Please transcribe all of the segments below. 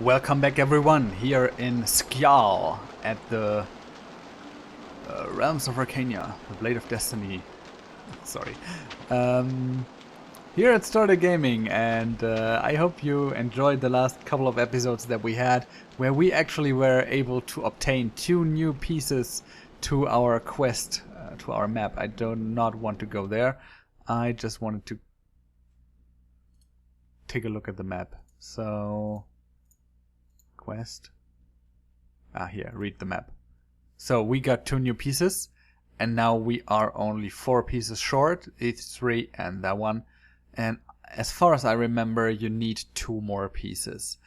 Welcome back everyone, here in Stuः at the Realms of Arkania, the Blade of Destiny. Sorry. Here at Stordyr Gaming, and I hope you enjoyed the last couple of episodes that we had, where we actually were able to obtain 2 new pieces to our quest, to our map. I do not want to go there. I just wanted to take a look at the map. So... quest. Here, read the map. So we got 2 new pieces, and now we are only 4 pieces short. It's 3 and that one. And as far as I remember, you need 2 more pieces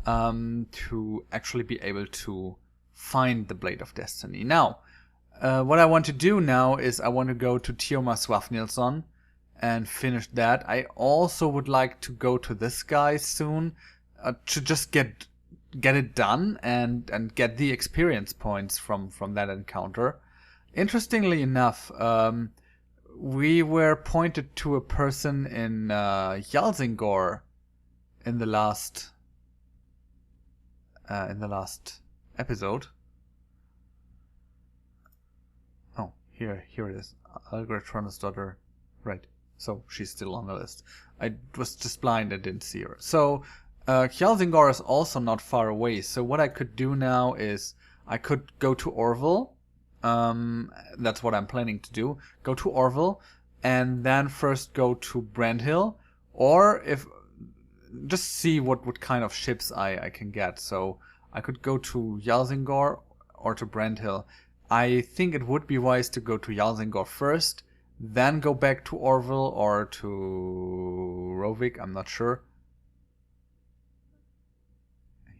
to actually be able to find the Blade of Destiny. Now, what I want to do now is I want to go to Tioma Swafnilsson and finish that. I also would like to go to this guy soon to just get it done and get the experience points from that encounter. Interestingly enough, we were pointed to a person in Hjalsingor in the last episode. Oh, here it is. Algratron's daughter. Right. So she's still on the list. I was just blind and didn't see her. So Hjalsingor is also not far away, so what I could do now is I could go to Orville. That's what I'm planning to do. Go to Orville and then first go to Brandhill, or if just see what kind of ships I can get. So I could go to Hjalsingor or to Brandhill. I think it would be wise to go to Hjalsingor first, then go back to Orville or to Rovik, I'm not sure.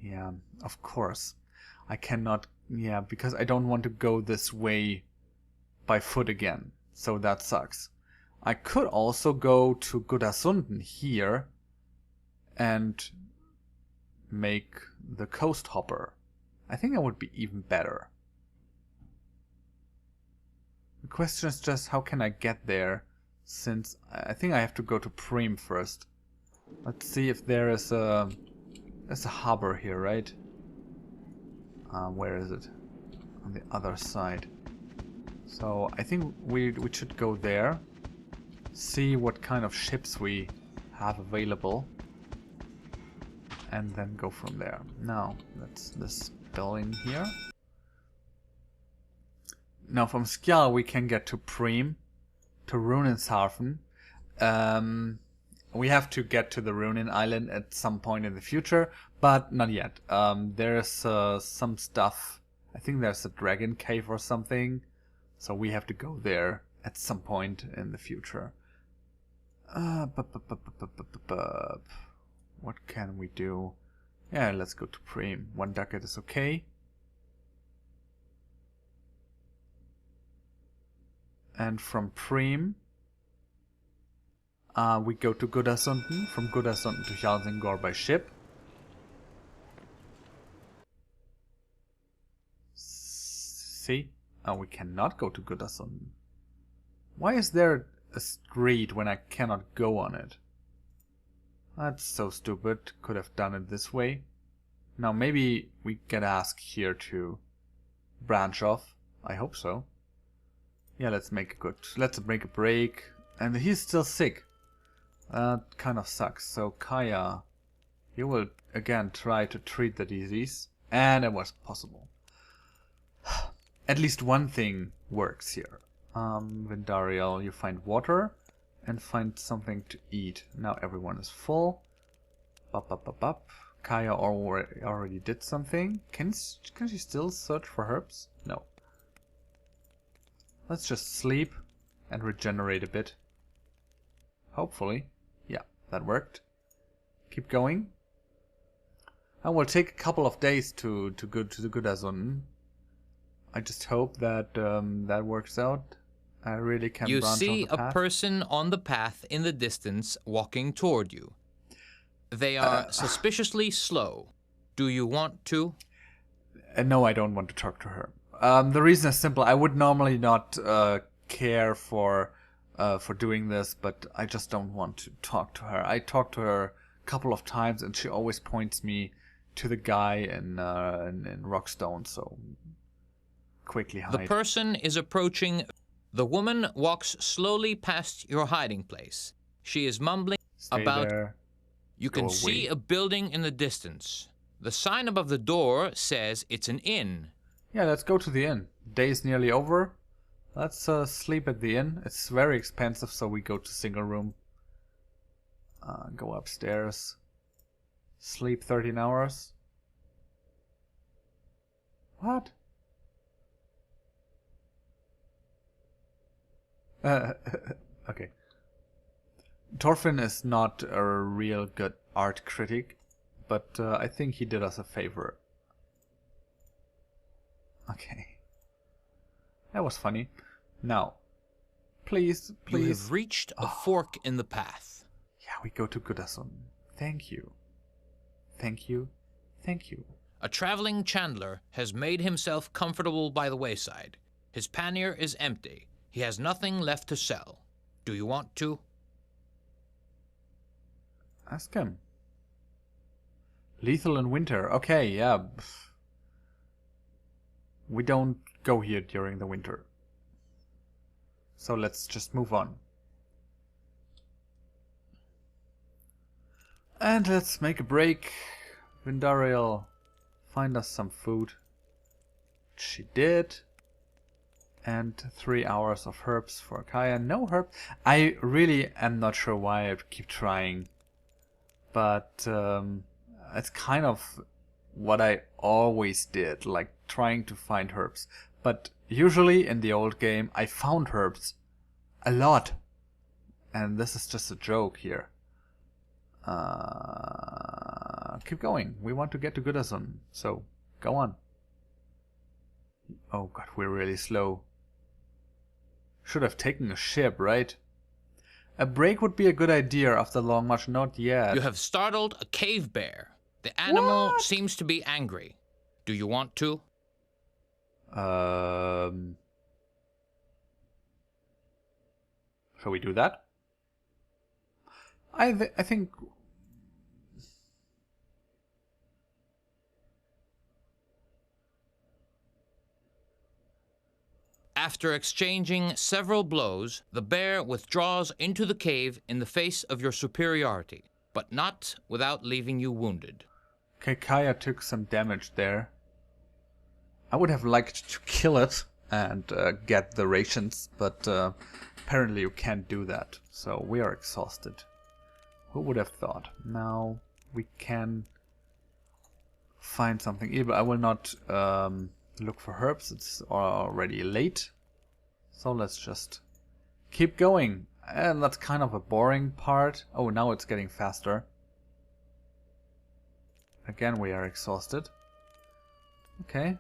Yeah, of course. I cannot, because I don't want to go this way by foot again. So that sucks. I could also go to Gudasunden here and make the coast hopper. I think that would be even better. The question is just how can I get there, since I think I have to go to Preem first. Let's see if there is a... there's a harbor here, right? Where is it? On the other side. So I think we should go there. See what kind of ships we have available. And then go from there. Now, that's this building here. Now from Skjal we can get to Preem, to Runenshafen. We have to get to the Runin Island at some point in the future, but not yet. There's some stuff. I think there's a dragon cave or something, so we have to go there at some point in the future. What can we do? Yeah, let's go to Preem. 1 ducat is okay. And from Preem, we go to Gudasunden, from Gudasunden to Hjalsingor by ship. See? We cannot go to Gudasunden. Why is there a street when I cannot go on it? That's so stupid. Could have done it this way. Now maybe we get asked here to branch off. I hope so. Yeah, let's make a break. And he's still sick. That kind of sucks. So Kaya, you will again try to treat the disease, and it was possible. At least one thing works here. Vindariel, you find water and find something to eat. Now everyone is full. Kaya already did something. Can she still search for herbs? No. Let's just sleep and regenerate a bit. Hopefully. Yeah, that worked. Keep going. I will take a couple of days to go to the Gudasunden. I just hope that that works out. I really can branch off the path. You see a person on the path in the distance walking toward you. They are suspiciously slow. Do you want to? No, I don't want to talk to her. The reason is simple. I would normally not care for doing this, but I just don't want to talk to her. I talked to her a couple of times and she always points me to the guy in Rockstone, so quickly hide. The person is approaching. The woman walks slowly past your hiding place. She is mumbling Stay about... there. You Go can away. see a building in the distance. The sign above the door says it's an inn. Yeah, let's go to the inn. Day's nearly over. Let's sleep at the inn. It's very expensive, so we go to single room. Go upstairs. Sleep 13 hours. What? Okay. Thorfinn is not a real good art critic, but I think he did us a favor. Okay. That was funny. Now, please. You have reached a fork in the path. Yeah, we go to Godason. Thank you. Thank you. Thank you. A traveling chandler has made himself comfortable by the wayside. His pannier is empty. He has nothing left to sell. Do you want to? Ask him. Lethal in winter. Okay, yeah. We don't go here during the winter. So let's just move on. And let's make a break. Vindariel, find us some food. She did. And 3 hours of herbs for Kaya. No herb. I really am not sure why I keep trying. But it's kind of what I always did, like trying to find herbs. But usually in the old game I found herbs a lot. And this is just a joke here. Keep going. We want to get to Godason, so go on. Oh god, we're really slow. Should have taken a ship, right? A break would be a good idea after the long march. Not yet. You have startled a cave bear. The animal What? seems to be angry. Do you want to? Shall we do that? I think... After exchanging several blows, the bear withdraws into the cave in the face of your superiority, but not without leaving you wounded. Okay, Kaya took some damage there. I would have liked to kill it and get the rations, but apparently you can't do that. So we are exhausted. Who would have thought? Now we can find something. But I will not look for herbs. It's already late. So let's just keep going. And that's kind of a boring part. Oh, now it's getting faster. Again, we are exhausted. Okay.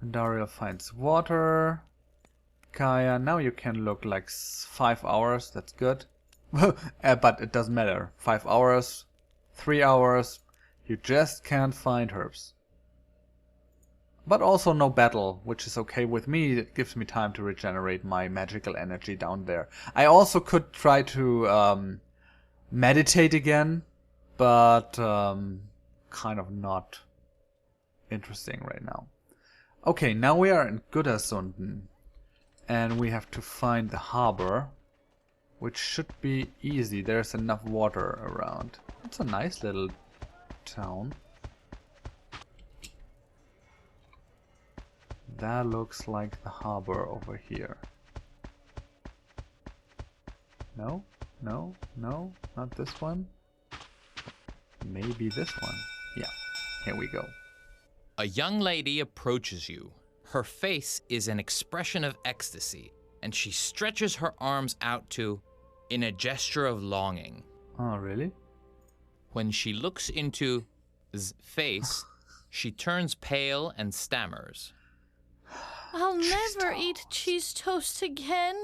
And Dario finds water. Kaya, now you can look like 5 hours. That's good. But it doesn't matter. 5 hours, 3 hours. You just can't find herbs. But also no battle, which is okay with me. It gives me time to regenerate my magical energy down there. I also could try to meditate again, but kind of not interesting right now. Okay, now we are in Gudasunden, and we have to find the harbor, which should be easy. There's enough water around. It's a nice little town. That looks like the harbor over here. No, no, no, not this one. Maybe this one. Yeah, here we go. A young lady approaches you. Her face is an expression of ecstasy, and she stretches her arms out in a gesture of longing. Oh, really? When she looks into his face, she turns pale and stammers. I'll never eat cheese toast again.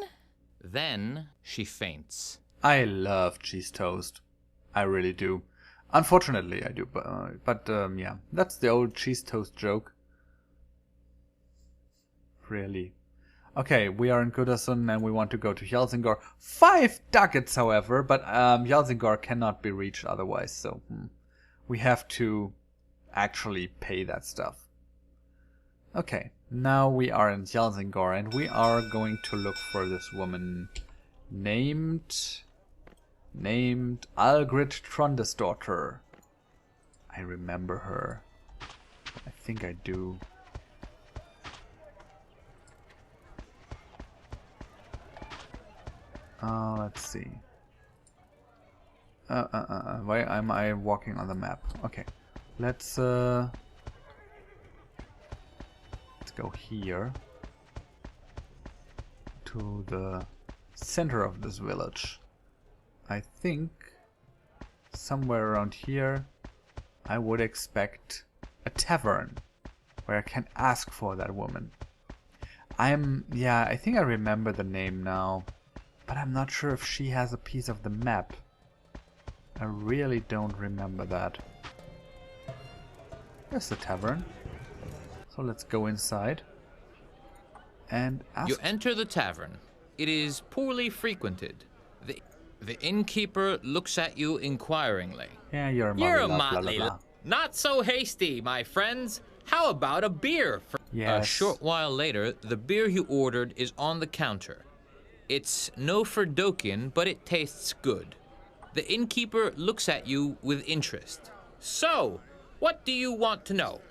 Then she faints. I love cheese toast. I really do. Unfortunately, I do. But yeah, that's the old cheese toast joke. Really. Okay, we are in Godason and we want to go to Hjalsingor. 5 ducats, however, but Hjalsingor cannot be reached otherwise, so we have to actually pay that stuff. Okay, now we are in Helsingor and we are going to look for this woman named Algrid Trondesdottir. I remember her. I think I do. Let's see. Why am I walking on the map? Okay, let's go here to the center of this village. I think somewhere around here I would expect a tavern where I can ask for that woman. Yeah, I think I remember the name now, but I'm not sure if she has a piece of the map. I really don't remember that. There's the tavern. So let's go inside and ask. You enter the tavern. It is poorly frequented. The innkeeper looks at you inquiringly. Yeah, you're a motley. Not so hasty, my friends. How about a beer? Yes. A short while later, the beer you ordered is on the counter. It's no Ferdokian, but it tastes good. The innkeeper looks at you with interest. So, what do you want to know?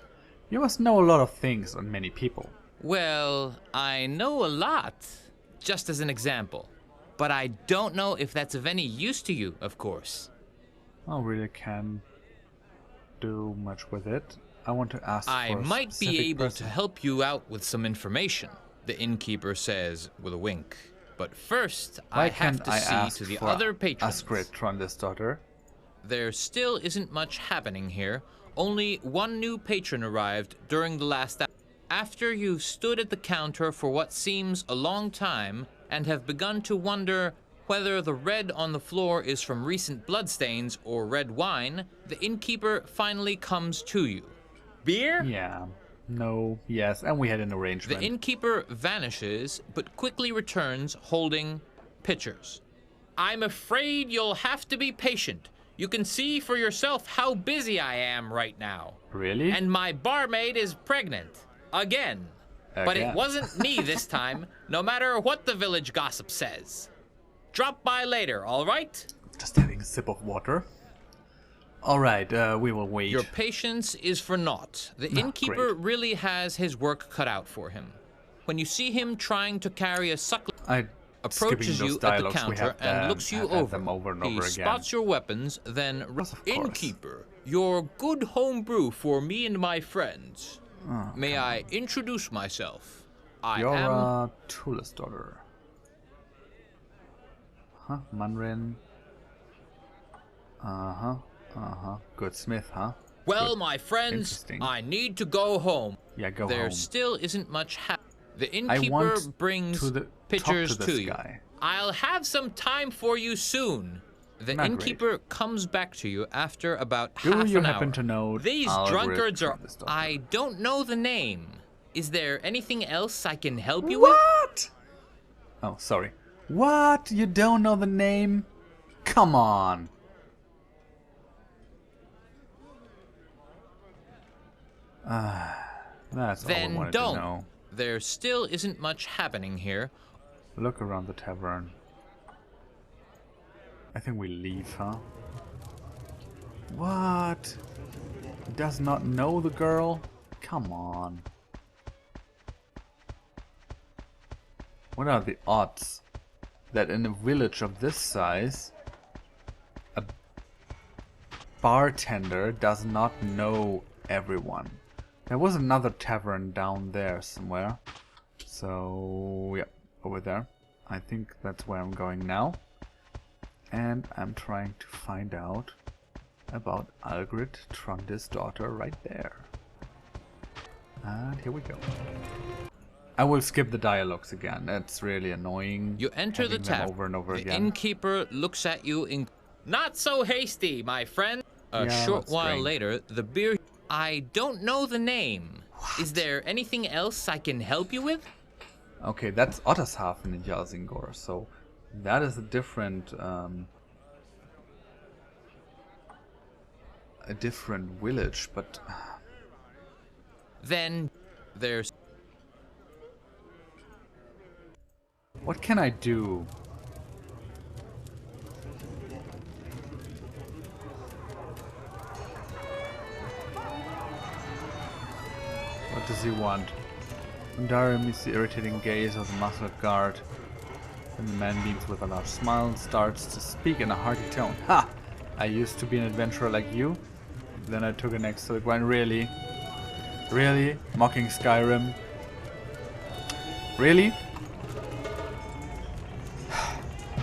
You must know a lot of things on many people. Well, I know a lot, just as an example. But I don't know if that's of any use to you, of course. I really can't do much with it. I want to ask I for a might be specific able person. to help you out with some information, the innkeeper says with a wink. But first, I have to see to the other patrons. Asgrid Trondesdottir. There still isn't much happening here. Only one new patron arrived during the last hour. After you've stood at the counter for what seems a long time and have begun to wonder whether the red on the floor is from recent bloodstains or red wine, the innkeeper finally comes to you. Beer? Yeah. No, yes, and we had an arrangement. The innkeeper vanishes, but quickly returns holding pitchers. I'm afraid you'll have to be patient. You can see for yourself how busy I am right now. Really? And my barmaid is pregnant. Again. But it wasn't me this time, no matter what the village gossip says. Drop by later, all right? Just having a sip of water. All right, we will wait. Your patience is for naught. The innkeeper really has his work cut out for him. When you see him trying to carry a suckling, approaches you at the counter and looks you over. He spots your weapons, then innkeeper, your good home brew for me and my friends. May I introduce myself? You're a Trondesdottir. Huh? Manrin. Good smith, huh? Well, Good. my friends, I need to go home. Yeah, go home. There still isn't much The innkeeper brings pitchers to you. Guy. I'll have some time for you soon. The innkeeper comes back to you after about half an hour. Do you happen to know These drunkards are... I don't know the name. Is there anything else I can help you with? What? Oh, sorry. What? You don't know the name? Come on. That's all I wanted to know. There still isn't much happening here. Look around the tavern. I think we leave, huh? What? Does not know the girl? Come on. What are the odds that in a village of this size a bartender does not know everyone? There was another tavern down there somewhere. So, yeah, over there. I think that's where I'm going now. And I'm trying to find out about Algrid Trondesdottir right there. And here we go. I will skip the dialogues again. That's really annoying. You enter the tavern. Over and over the again. Innkeeper looks at you in... Not so hasty, my friend. A short while later, the beer... I don't know the name. What? Is there anything else I can help you with? Okay, that's Ottershafen in Helsingor, so that is a different village, but Then there's... What can I do? What does he want? When Daria meets the irritating gaze of the muscled guard, and the man beams with a large smile and starts to speak in a hearty tone. Ha! I used to be an adventurer like you. Then I took an axe to the ground. Really? Really? Mocking Skyrim? Really?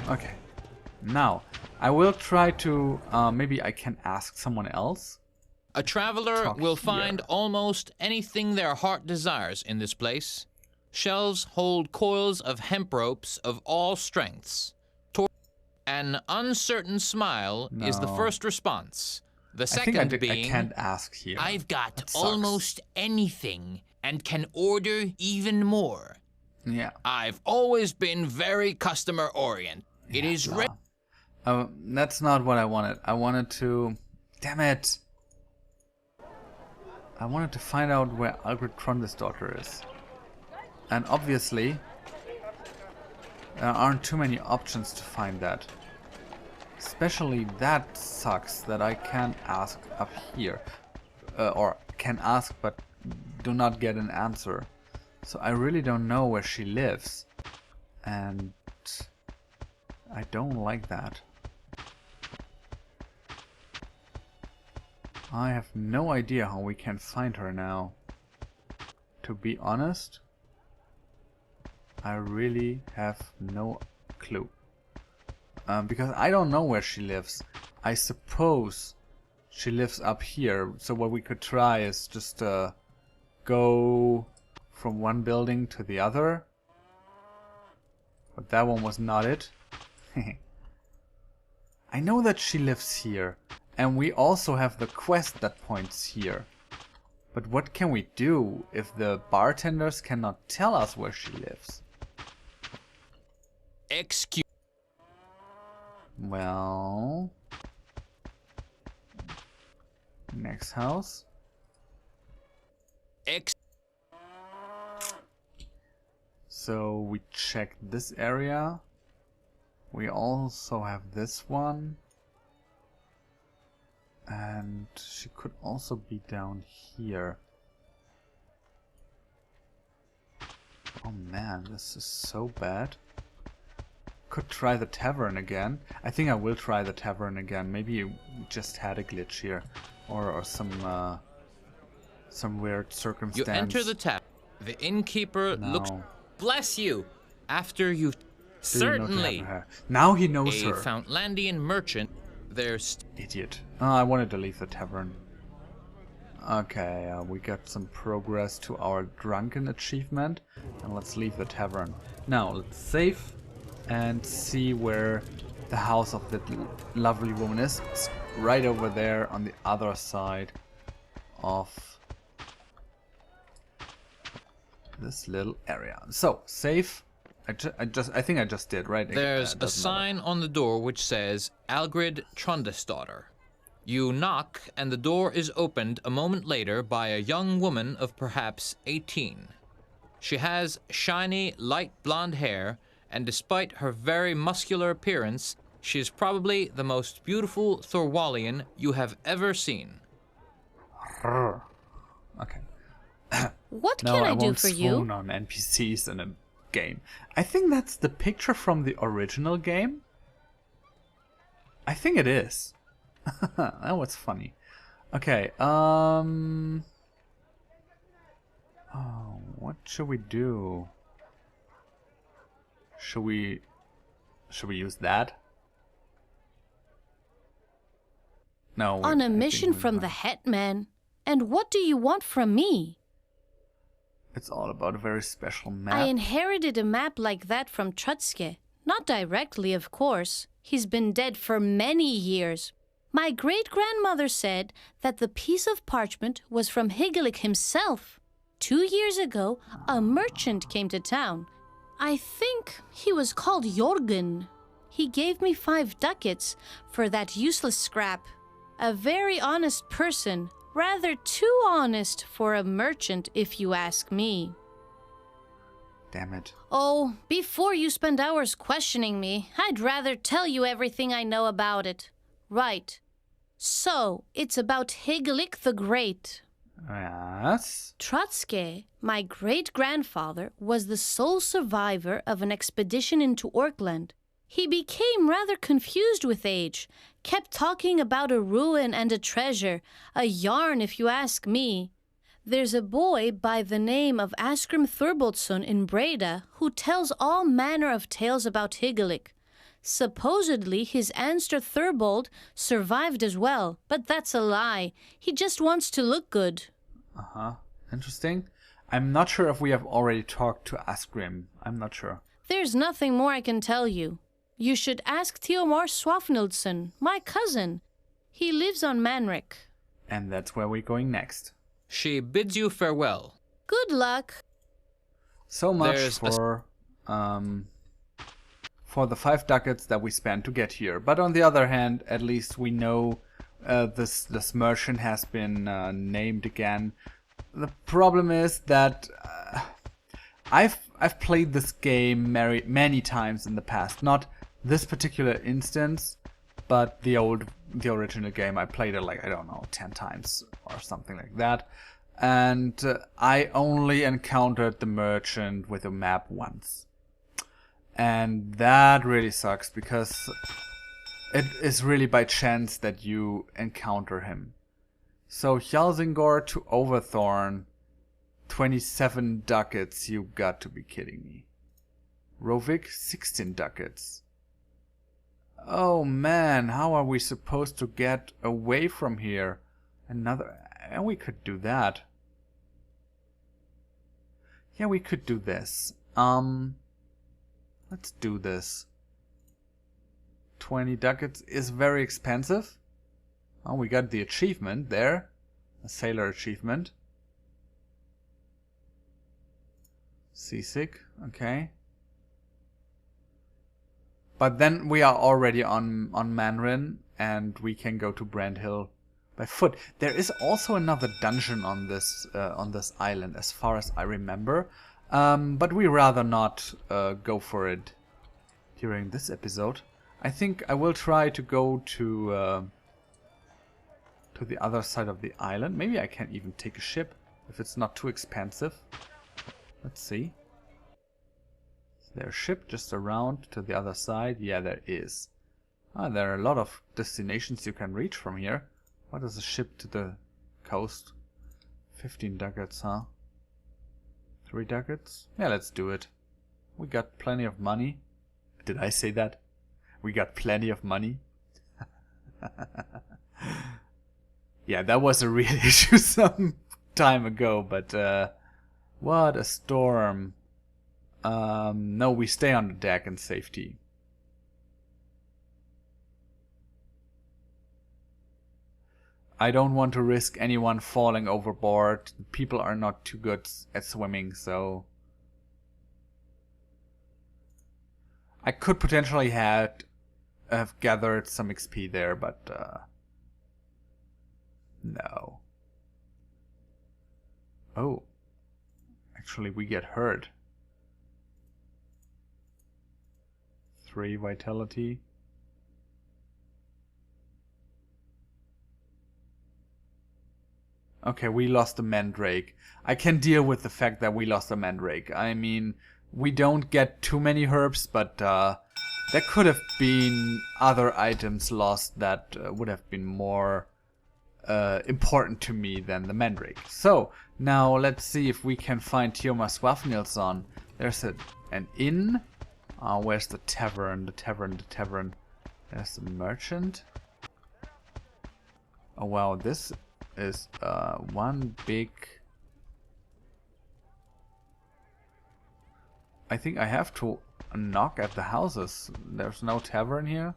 Okay. Now, I will try to... maybe I can ask someone else. A traveler will find almost anything their heart desires in this place. Shelves hold coils of hemp ropes of all strengths. An uncertain smile is the first response. The second being, I can't ask here. I've got almost anything and can order even more. Yeah. I've always been very customer oriented. Yeah, it is that's not what I wanted. I wanted to... Damn it! I wanted to find out where Trondyr's daughter is. And obviously, there aren't too many options to find that. Especially that sucks that I can't ask up here. Or can ask but do not get an answer. So I really don't know where she lives. And I don't like that. I have no idea how we can find her now. To be honest, I really have no clue. Because I don't know where she lives. I suppose she lives up here. So what we could try is just go from one building to the other. But that one was not it. I know that she lives here. And we also have the quest that points here. But what can we do if the bartenders cannot tell us where she lives? Excuse. Well... Next house. So we checked this area. We also have this one. And she could also be down here. Oh man, this is so bad. Could try the tavern again. I think I will try the tavern again. Maybe we just had a glitch here. Or some weird circumstance. You enter the tavern. The innkeeper looks... Bless you! After you've... Certainly! Now he knows her. A Fountainlandian merchant. There's... Idiot. Oh, I wanted to leave the tavern. Okay, we got some progress to our drunken achievement. And let's leave the tavern. Now, let's save and see where the house of that lovely woman is. It's right over there on the other side of this little area. So, save. I think I just did, right? There's a sign on the door which says, Algrid Trondyr's daughter. You knock, and the door is opened a moment later by a young woman of perhaps 18. She has shiny, light blonde hair, and despite her very muscular appearance, she is probably the most beautiful Thorwallian you have ever seen. Okay. What can I do for you? No, I won't swoon on NPCs in a game. I think that's the picture from the original game. I think it is. That was funny. Okay, oh, what should we do? Should we use that? No. On a mission from the Hetman. And what do you want from me? It's all about a very special map. I inherited a map like that from Trutske. Not directly, of course. He's been dead for many years. My great-grandmother said that the piece of parchment was from Higgelik himself. 2 years ago, a merchant came to town. I think he was called Jorgen. He gave me 5 ducats for that useless scrap. A very honest person, Rather too honest for a merchant, if you ask me. Damn it. Oh, before you spend hours questioning me, I'd rather tell you everything I know about it. Right. So, it's about Hygelac the Great. Yes? Trotske, my great-grandfather, was the sole survivor of an expedition into Orkland. He became rather confused with age, kept talking about a ruin and a treasure, a yarn if you ask me. There's a boy by the name of Askrim Thurboldsson in Breda who tells all manner of tales about Hygelac. Supposedly his ancestor Thurbold survived as well, but that's a lie. He just wants to look good. Uh-huh. Interesting. I'm not sure if we have already talked to Askrim. I'm not sure. There's nothing more I can tell you. You should ask Theomar Swafnildsson, my cousin. He lives on Manrik. And that's where we're going next. She bids you farewell. Good luck. So much for the 5 ducats that we spent to get here. But on the other hand, at least we know this merchant has been named again. The problem is that I've played this game many times in the past. Not this particular instance, but the original game. I played it like, I don't know, 10 times or something like that. And I only encountered the merchant with a map once. And that really sucks, because it is really by chance that you encounter him. So Hjalzingor to Overthorn, 27 ducats, you got to be kidding me. Rovik, 16 ducats. Oh man, how are we supposed to get away from here? And we could do that. Yeah, we could do this. Let's do this. 20 ducats is very expensive. Oh, we got the achievement there. A sailor achievement. Seasick, okay. But then we are already on Manrin, and we can go to Brandhill by foot. There is also another dungeon on this island, as far as I remember. But we rather not go for it during this episode. I think I will try to go to the other side of the island. Maybe I can even take a ship if it's not too expensive. Let's see. Is there a ship just around to the other side? Yeah, there is. There are a lot of destinations you can reach from here. What is a ship to the coast? 15 ducats, huh? 3 ducats? Yeah, let's do it. We got plenty of money. Did I say that? We got plenty of money. Yeah, that was a real issue some time ago, but what a storm. No, we stay on the deck in safety. I don't want to risk anyone falling overboard. People are not too good at swimming, so I could potentially have gathered some XP there, but no. Oh, actually we get hurt. 3 vitality. Okay, we lost the Mandrake. I can deal with the fact that we lost the Mandrake. I mean, we don't get too many herbs, but there could have been other items lost that would have been more important to me than the Mandrake. So, now let's see if we can find Theomar Swafnildsson. There's an inn. Where's the tavern? The tavern. There's the merchant. Oh wow, this is one big... I think I have to knock at the houses. There's no tavern here.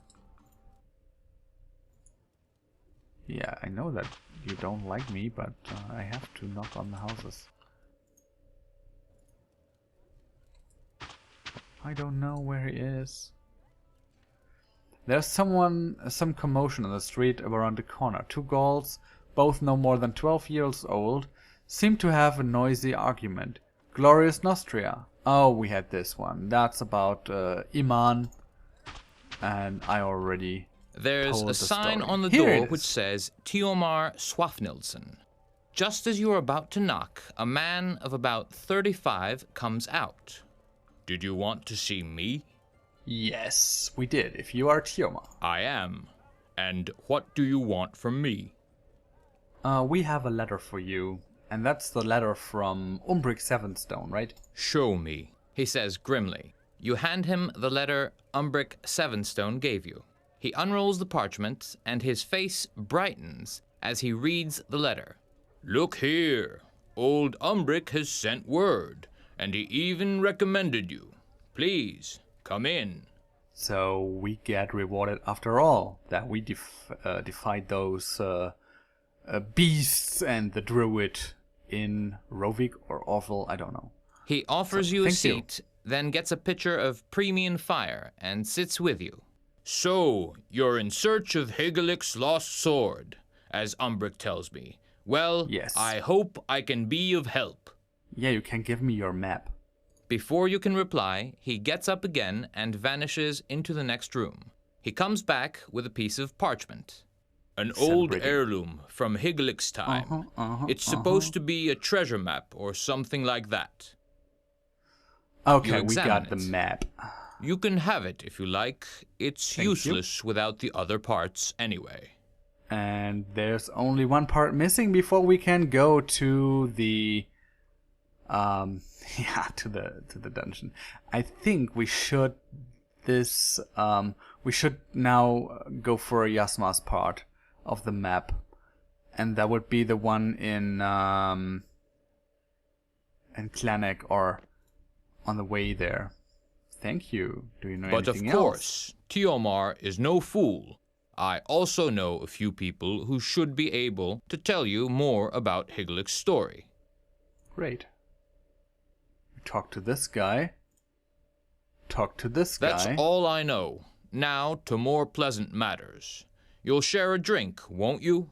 Yeah, I know that you don't like me, but I have to knock on the houses. I don't know where he is. There's some commotion on the street around the corner. 2 golds, both no more than 12 years old, seem to have a noisy argument. Glorious Nostria. Oh, we had this one. That's about Iman. And I already There's told a the sign story. on the Here door it which is. says Tiomar Swafnilson. Just as you are about to knock, a man of about 35 comes out. Did you want to see me? Yes, we did. If you are Tiomar. I am. And what do you want from me? We have a letter for you. And that's the letter from Umbric Sevenstone, right? Show me, he says grimly. You hand him the letter Umbric Sevenstone gave you. He unrolls the parchment, and his face brightens as he reads the letter. Look here, old Umbric has sent word, and he even recommended you. Please, come in. So we get rewarded after all, that we defied those beasts and the druid in Rovik or Orville, I don't know. He offers you a seat, then gets a pitcher of premium fire and sits with you. So, you're in search of Higelik's lost sword, as Umbric tells me. Well, yes. I hope I can be of help. Yeah, you can give me your map. Before you can reply, he gets up again and vanishes into the next room. He comes back with a piece of parchment. An old heirloom from Higelik's time. It's supposed to be a treasure map or something like that. Okay, we got the map. You can have it if you like. It's useless without the other parts anyway. And there's only one part missing before we can go to the to the dungeon. I think we should now go for Yasma's part of the map, and that would be the one in Klanek or on the way there. Thank you. Do you know anything else? But of course, Tiomar is no fool. I also know a few people who should be able to tell you more about Higelik's story. Great. Talk to this guy. Talk to this guy. That's all I know. Now to more pleasant matters. You'll share a drink, won't you?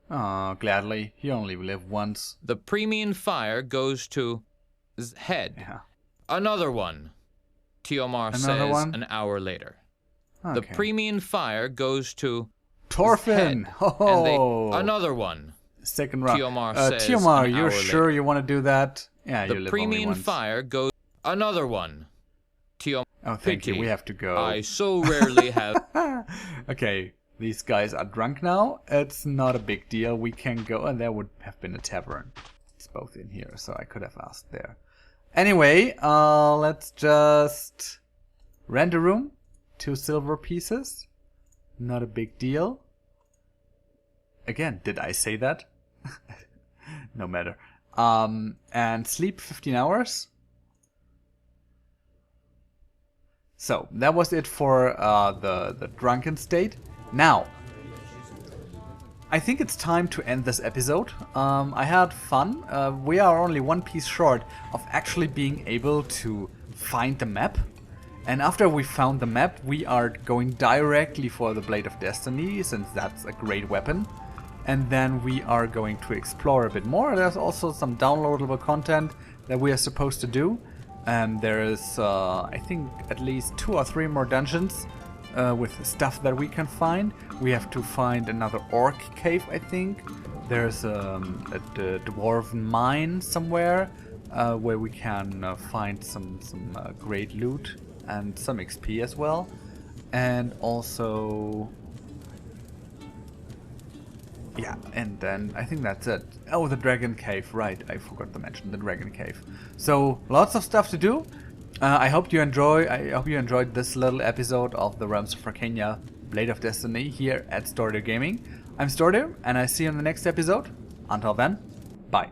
Oh, gladly. You only live once. The premium fire goes to head. Yeah. Another one, Tiomar says an hour later. Okay. The premium fire goes to Torfin. Oh. Another one. Second round. Tiomar says Tiomar, an you're hour sure later. you want to do that? Yeah, you The live premium only once. fire goes. Another one. Tiomar. Oh, thank you. We have to go. I so rarely have. Okay, these guys are drunk now. It's not a big deal. We can go, and there would have been a tavern. It's both in here, so I could have asked there. Anyway, let's just rent a room. 2 silver pieces. Not a big deal. Again, did I say that? No matter. And sleep 15 hours. So, that was it for the drunken state. Now, I think it's time to end this episode. I had fun. We are only one piece short of actually being able to find the map. And after we found the map, we are going directly for the Blade of Destiny, since that's a great weapon. And then we are going to explore a bit more. There's also some downloadable content that we are supposed to do. There is, I think, at least 2 or 3 more dungeons with stuff that we can find. We have to find another orc cave, I think. There's a dwarven mine somewhere where we can find some great loot and some XP as well. And also... yeah, and then I think that's it. Oh, the Dragon Cave, right. I forgot to mention the Dragon Cave. So, lots of stuff to do. I hope you enjoyed this little episode of the Realms of Arkania Blade of Destiny here at Stordyr Gaming. I'm Stordyr, and I see you in the next episode. Until then, bye.